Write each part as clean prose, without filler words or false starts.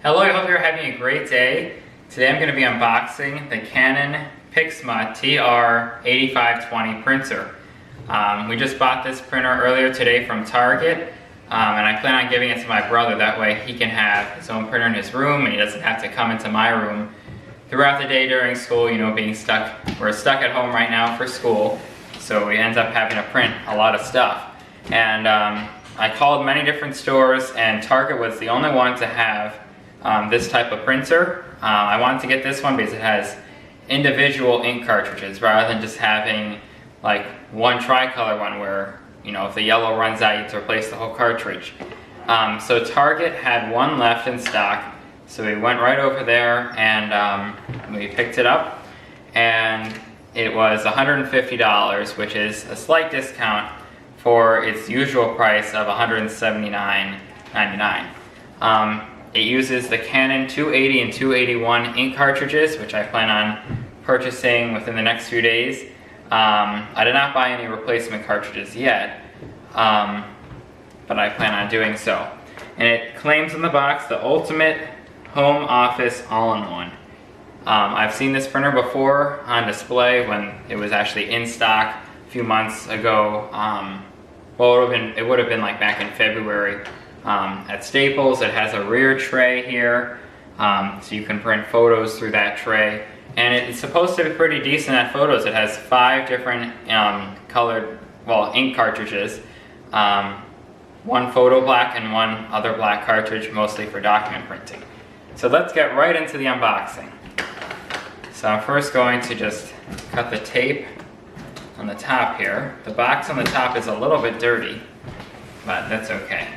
Hello, I hope you're having a great day. Today I'm going to be unboxing the Canon Pixma TR8520 printer. We just bought this printer earlier today from Target, and I plan on giving it to my brother. That way he can have his own printer in his room and he doesn't have to come into my room throughout the day during school, being stuck. We're stuck at home right now for school, so we end up having to print a lot of stuff. And I called many different stores, and Target was the only one to have this type of printer. I wanted to get this one because it has individual ink cartridges rather than just having like one tricolor one where, if the yellow runs out, you have to replace the whole cartridge. So Target had one left in stock, so we went right over there and we picked it up, and it was $150, which is a slight discount for its usual price of $179.99. It uses the Canon 280 and 281 ink cartridges, which I plan on purchasing within the next few days. I did not buy any replacement cartridges yet, but I plan on doing so. And it claims in the box the ultimate home office all-in-one. I've seen this printer before on display when it was actually in stock a few months ago. Well, it would have been like back in February. At Staples. It has a rear tray here, so you can print photos through that tray, and it's supposed to be pretty decent at photos. It has 5 different colored, ink cartridges, one photo black and one other black cartridge, mostly for document printing. So let's get right into the unboxing. So I'm first going to just cut the tape on the top here. The box on the top is a little bit dirty, but that's okay.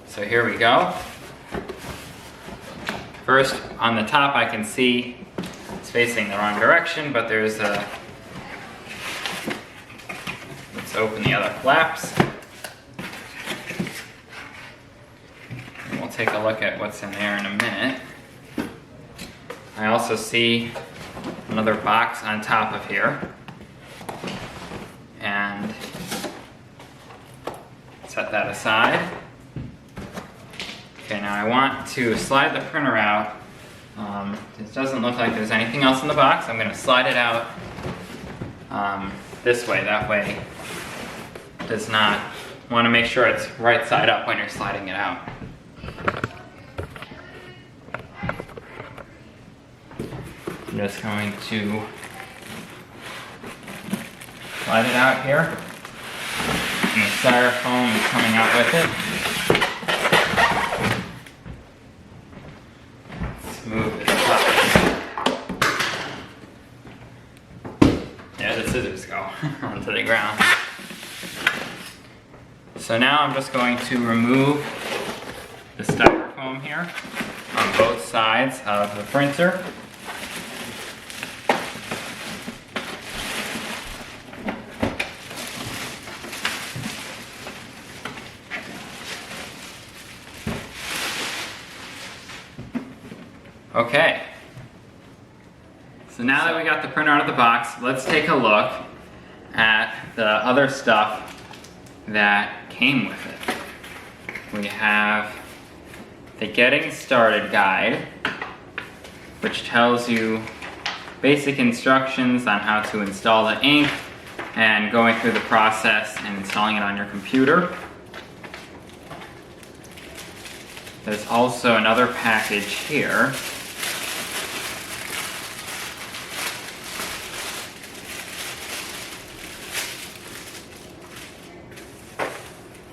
So here we go. First, on the top I can see it's facing the wrong direction, but there's a... Let's open the other flaps. And we'll take a look at what's in there in a minute. I also see another box on top of here. And set that aside. Okay, now I want to slide the printer out. It doesn't look like there's anything else in the box. I'm going to slide it out this way. That way it does not... want to make sure it's right side up when you're sliding it out. I'm just going to slide it out here. And the styrofoam is coming out with it. Move this up. Yeah, the scissors go onto the ground. So now I'm just going to remove the styrofoam here on both sides of the printer. Okay, so now that we got the printer out of the box, let's take a look at the other stuff that came with it. We have the Getting Started Guide, which tells you basic instructions on how to install the ink and going through the process and installing it on your computer. There's also another package here.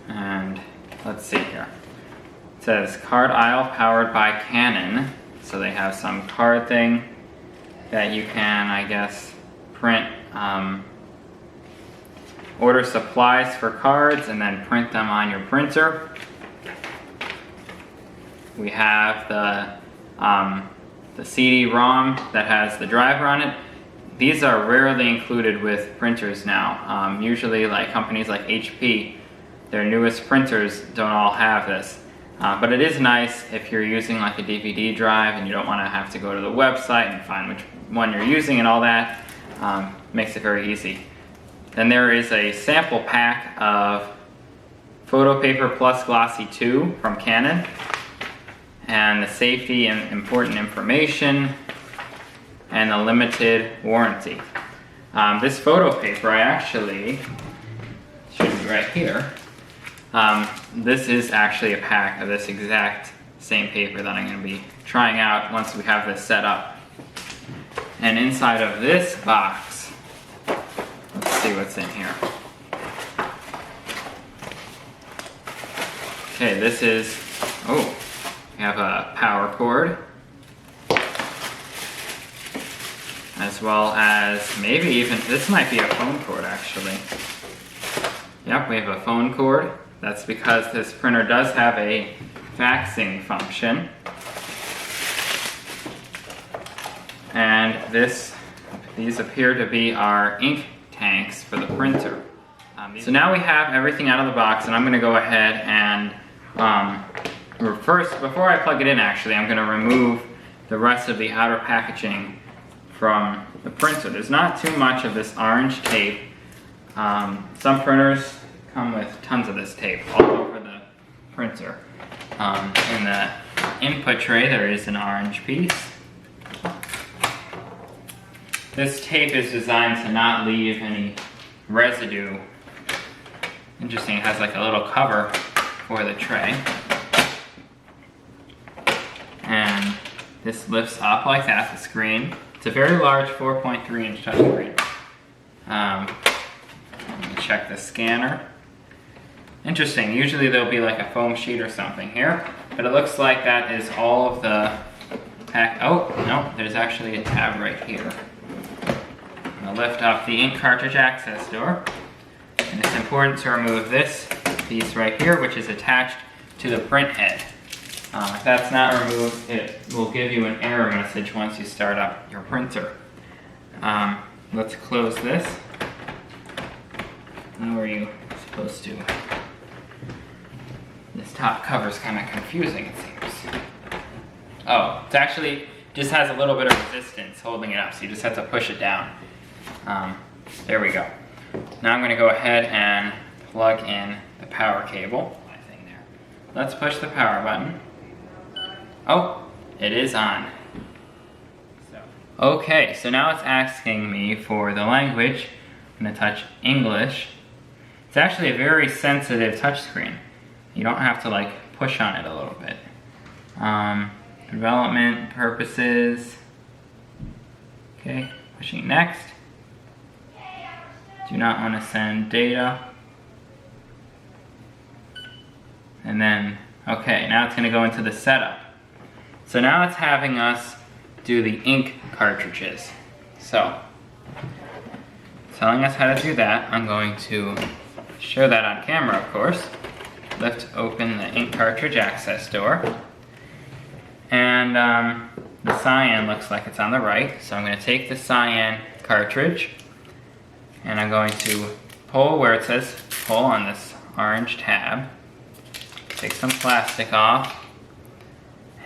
And let's see here. It says card aisle powered by Canon. So they have some card thing that you can, I guess, print, order supplies for cards and then print them on your printer. We have the CD-ROM that has the driver on it. These are rarely included with printers now. Usually, like companies like HP, their newest printers don't all have this. But it is nice if you're using like a DVD drive and you don't want to have to go to the website and find which one you're using and all that. Makes it very easy. Then there is a sample pack of Photo Paper Plus Glossy 2 from Canon, and the safety and important information, and the limited warranty. This photo paper, I actually, should be right here. This is actually a pack of this exact same paper that I'm going to be trying out once we have this set up. And inside of this box, let's see what's in here. Okay, this is, oh, we have a power cord, as well as maybe even, this might be a phone cord actually. Yep, we have a phone cord. That's because this printer does have a faxing function. And these appear to be our ink tanks for the printer. So now we have everything out of the box, and I'm going to go ahead and first, before I plug it in actually, I'm going to remove the rest of the outer packaging from the printer. There's not too much of this orange tape. Some printers come with tons of this tape all over the printer. In the input tray there is an orange piece. This tape is designed to not leave any residue. Interesting, it has like a little cover for the tray. And this lifts up like that, the screen. It's a very large 4.3 inch touchscreen. Let me check the scanner. Interesting, usually there'll be like a foam sheet or something here, but it looks like that is all of the pack. Oh, no, there's actually a tab right here. I'm gonna lift up the ink cartridge access door, and it's important to remove this piece right here, which is attached to the printhead. If that's not removed, it will give you an error message once you start up your printer. Let's close this. How are you supposed to? This top cover is kind of confusing, it seems. Oh, it actually just has a little bit of resistance holding it up, so you just have to push it down. There we go. Now I'm going to go ahead and plug in the power cable. Let's push the power button. Oh, it is on. Okay, so now it's asking me for the language. I'm going to touch English. It's actually a very sensitive touchscreen. You don't have to like push on it a little bit. Development purposes. Okay, pushing next. Do not want to send data. And then, okay, now it's going to go into the setup. So now it's having us do the ink cartridges. So, telling us how to do that, I'm going to show that on camera, of course. Lift open the ink cartridge access door. And the cyan looks like it's on the right. So I'm going to take the cyan cartridge, and I'm going to pull where it says pull on this orange tab. Take some plastic off,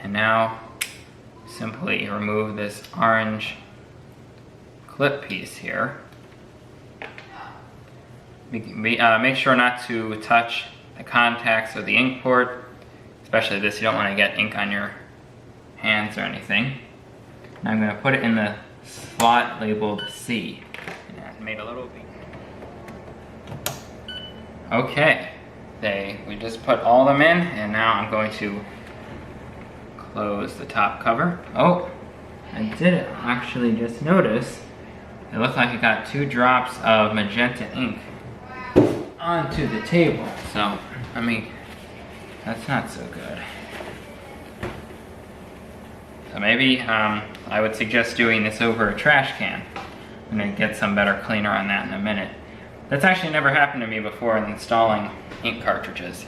and now simply remove this orange clip piece here. Make sure not to touch the contacts of the ink port, especially this. You don't want to get ink on your hands or anything. Now I'm going to put it in the slot labeled C. And made a little bead. Okay. We just put all of them in, and now I'm going to close the top cover. Oh, I did actually just notice it looked like it got 2 drops of magenta ink onto the table. So, I mean, that's not so good. So maybe I would suggest doing this over a trash can. I'm going to get some better cleaner on that in a minute. That's actually never happened to me before in installing ink cartridges.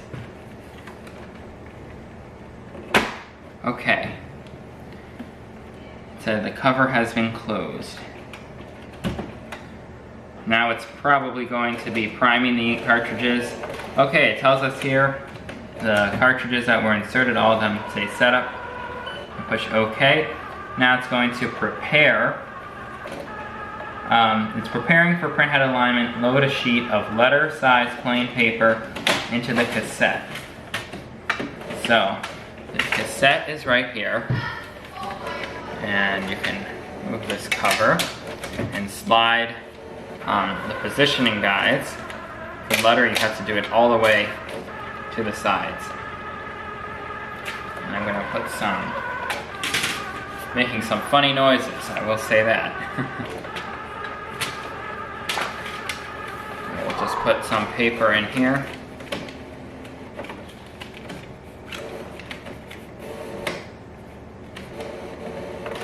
Okay. So the cover has been closed. Now it's probably going to be priming the ink cartridges. Okay, it tells us here the cartridges that were inserted, all of them say setup. Push OK. Now it's going to prepare It's preparing for printhead alignment. Load a sheet of letter-sized plain paper into the cassette. So, the cassette is right here. And you can move this cover and slide the positioning guides. For letter, you have to do it all the way to the sides. And I'm going to put making some funny noises, I will say that. We'll just put some paper in here.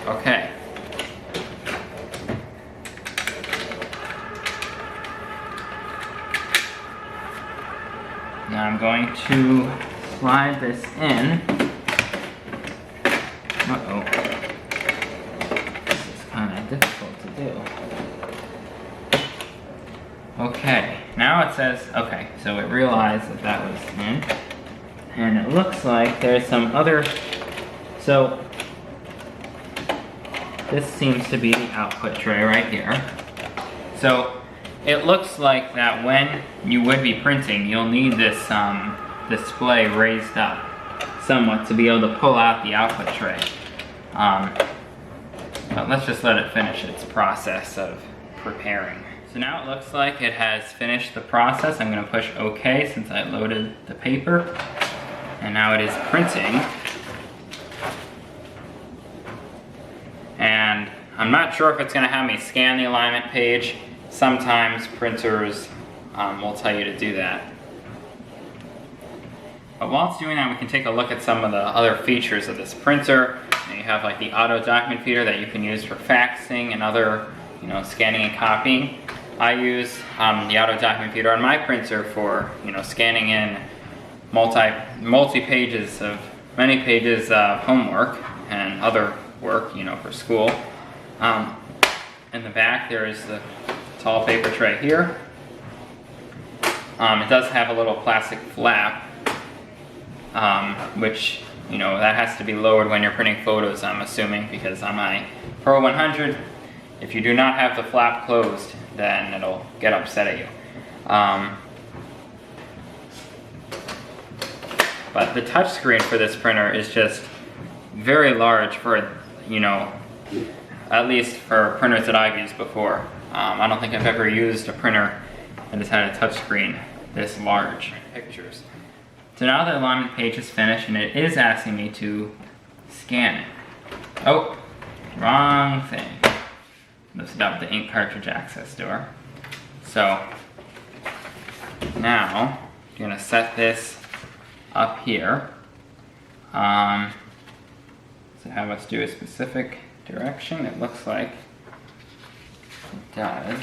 Okay. Now I'm going to slide this in. Uh-oh. This is kind of difficult to do. Okay, now it says, okay, so it realized that that was in. And it looks like there's some other, so this seems to be the output tray right here. So it looks like that when you would be printing, you'll need this display raised up somewhat to be able to pull out the output tray. But let's just let it finish its process of preparing. So now it looks like it has finished the process. I'm going to push OK since I loaded the paper. And now it is printing. And I'm not sure if it's going to have me scan the alignment page. Sometimes printers will tell you to do that. But while it's doing that, we can take a look at some of the other features of this printer. And you have like the auto document feeder that you can use for faxing and other, scanning and copying. I use the auto document feeder on my printer for, scanning in many pages of homework and other work, for school. In the back, there is the tall paper tray here. It does have a little plastic flap, which, that has to be lowered when you're printing photos, I'm assuming, because on my Pro 100, if you do not have the flap closed, then it'll get upset at you. But the touch screen for this printer is just very large for, at least for printers that I've used before. I don't think I've ever used a printer that has had a touch screen this large. Pictures. So now the alignment page is finished and it is asking me to scan it. Oh, wrong thing. Lifted up the ink cartridge access door. So now I'm gonna set this up here. So have us do a specific direction. It looks like it does.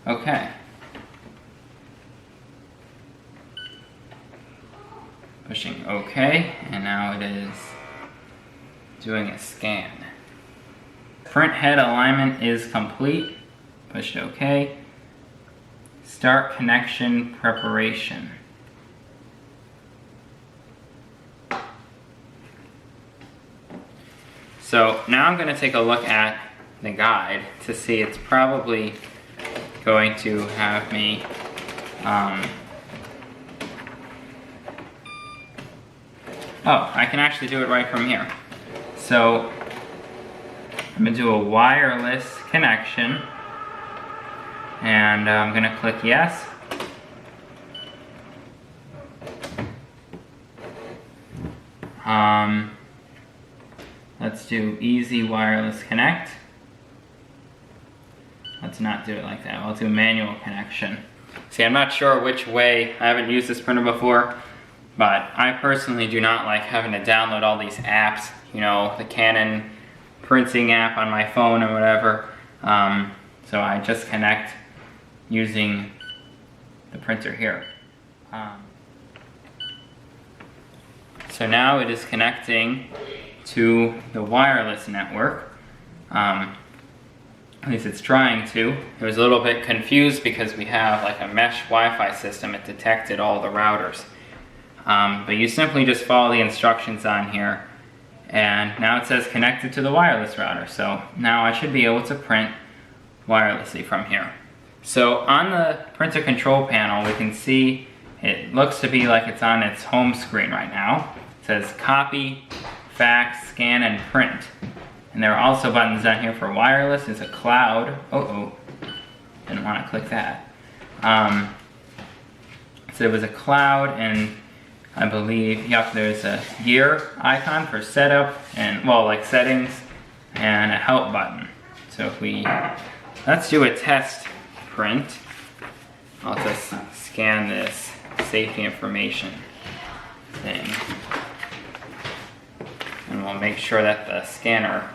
Okay. Pushing OK, and now it is doing a scan. Printhead alignment is complete. Push OK. Start connection preparation. So now I'm going to take a look at the guide to see it's probably going to have me oh, I can actually do it right from here. So I'm going to do a wireless connection and I'm going to click yes. Let's do easy wireless connect. Let's not do it like that. I'll do manual connection. See, I'm not sure which way. I haven't used this printer before, but I personally do not like having to download all these apps, the Canon printing app on my phone or whatever. So I just connect using the printer here. So now it is connecting to the wireless network. At least it's trying to. It was a little bit confused because we have like a mesh Wi-Fi system. It detected all the routers. But you simply just follow the instructions on here And now it says connected to the wireless router. So now I should be able to print wirelessly from here. So on the printer control panel, we can see it looks to be like it's on its home screen right now. It says copy, fax, scan, and print. And there are also buttons down here for wireless. There's a cloud. Didn't want to click that. So there was a cloud, and I believe, yep, there's a gear icon for setup and, well, like settings, and a help button. So if we, let's do a test print. I'll just scan this safety information thing. And we'll make sure that the scanner,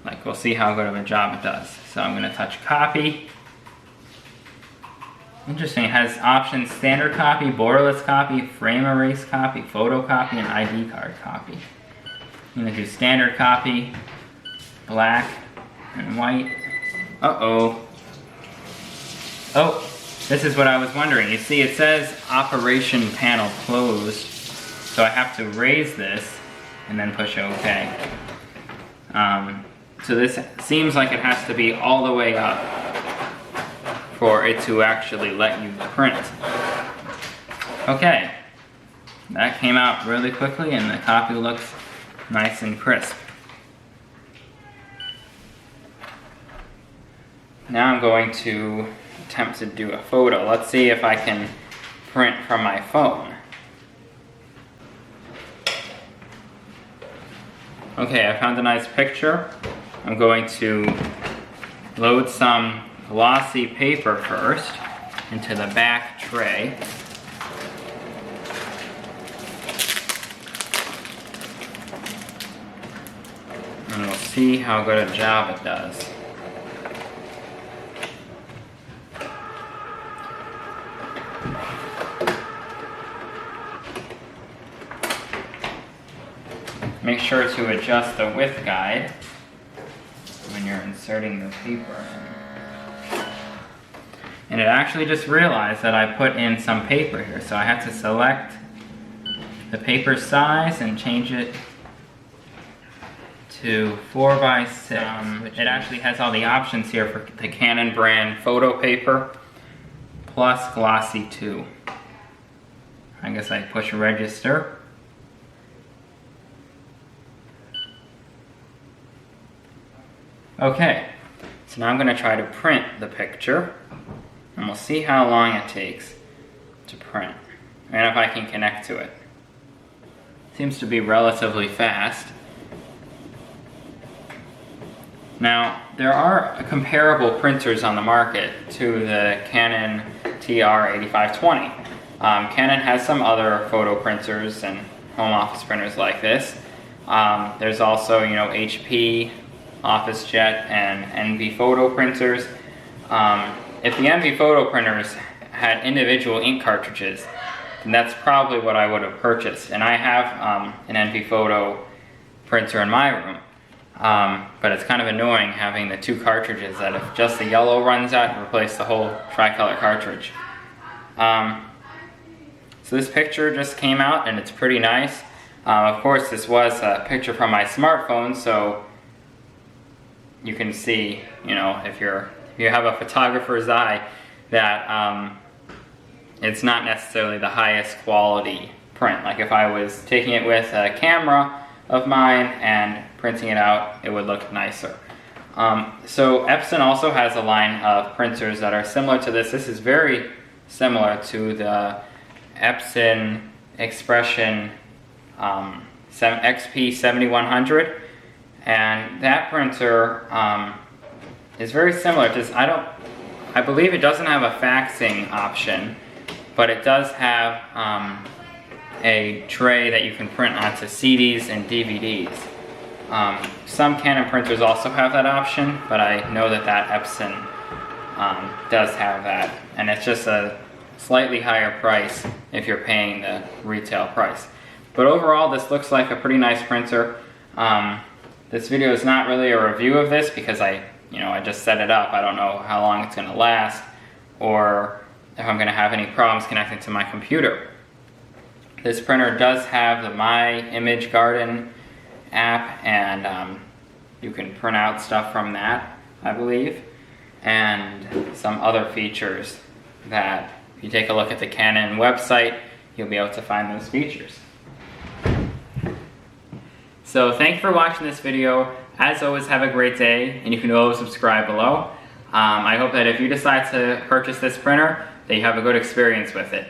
like, we'll see how good of a job it does. So I'm gonna touch copy. Interesting, it has options standard copy, borderless copy, frame erase copy, photo copy, and ID card copy. I'm gonna do standard copy, black and white. Oh, this is what I was wondering. You see, it says operation panel closed, so I have to raise this and then push OK. So this seems like it has to be all the way up for it to actually let you print. Okay, that came out really quickly and the copy looks nice and crisp. Now I'm going to attempt to do a photo. Let's see if I can print from my phone. Okay, I found a nice picture. I'm going to load some glossy paper first into the back tray. And we'll see how good a job it does. Make sure to adjust the width guide when you're inserting the paper in. And it actually just realized that I put in some paper here, so I have to select the paper size and change it to 4x6. It actually has all the options here for the Canon brand photo paper plus glossy 2. I guess I push register. Okay, so now I'm going to try to print the picture, and we'll see how long it takes to print, and if I can connect to it. Seems to be relatively fast. Now, there are comparable printers on the market to the Canon TR8520. Canon has some other photo printers and home office printers like this. There's also, HP, OfficeJet, and NV photo printers. If the NV photo printers had individual ink cartridges, then that's probably what I would have purchased. And I have an NV photo printer in my room, but it's kind of annoying having the two cartridges that if just the yellow runs out, replace the whole tricolor cartridge. So this picture just came out and it's pretty nice. Of course, this was a picture from my smartphone, so you can see, if you have a photographer's eye, that it's not necessarily the highest quality print. Like if I was taking it with a camera of mine and printing it out, it would look nicer. So Epson also has a line of printers that are similar to this. This is very similar to the Epson Expression XP7100. And that printer is very similar. I believe it doesn't have a faxing option, but it does have a tray that you can print onto CDs and DVDs. Some Canon printers also have that option, but I know that Epson does have that, and it's just a slightly higher price if you're paying the retail price. But overall, this looks like a pretty nice printer. This video is not really a review of this because I just set it up. I don't know how long it's going to last or if I'm going to have any problems connecting to my computer. This printer does have the My Image Garden app, and you can print out stuff from that, I believe, and some other features that if you take a look at the Canon website, you'll be able to find those features. So thank you for watching this video. As always, have a great day, and you can always subscribe below. I hope that if you decide to purchase this printer, that you have a good experience with it.